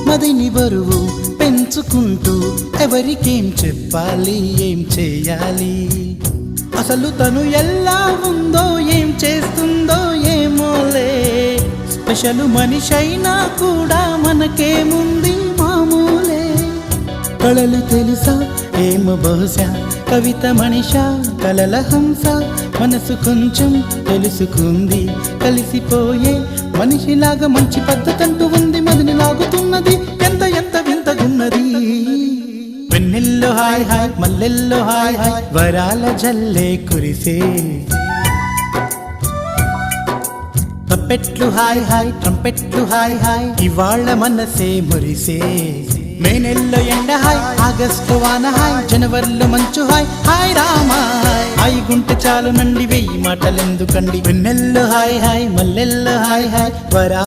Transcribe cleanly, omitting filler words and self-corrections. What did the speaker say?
మదిని బరువు పెంచుకుంటూ ఎవరికేం చెప్పాలి ఏం చేయాలి అసలు తను ఎలా ఉందో ఏం చేస్తుందో ఏమోలే స్పెషల్ మనిషైనా కూడా మనకేముంది మామూలే కళలు తెలుసా ఏమో బహుశా కవిత మనిషా కలల హంస మనసు కొంచెం తెలుసుకుంది కలిసిపోయే మనిషిలాగా మంచి పద్ధతంటూ ఉంది మదిని లాగుతున్నది ఎంత ఎంత వింతగున్నది వెన్నెల్లో హాయ్ హాయ్ మల్లెల్లో హాయ్ హాయ్ వరాల జల్లే కురిసే ట్రంపెట్లు హాయ్ హాయ్ ట్రంపెట్లు హాయ్ హాయ్ ఇవాళ్ళ మనసే మురిసే మే నెలలో ఎండ హాయ్ ఆగస్టు వాన హాయ్ జనవరిలో మంచు హాయ్ హాయ్ రామా హాయ్ గుంటె చాలు నండి 1000 మాటలెందుకండి వెన్నెల్లో హాయ్ హాయ్ మల్లెల్లో హాయ్ హాయ్ వరా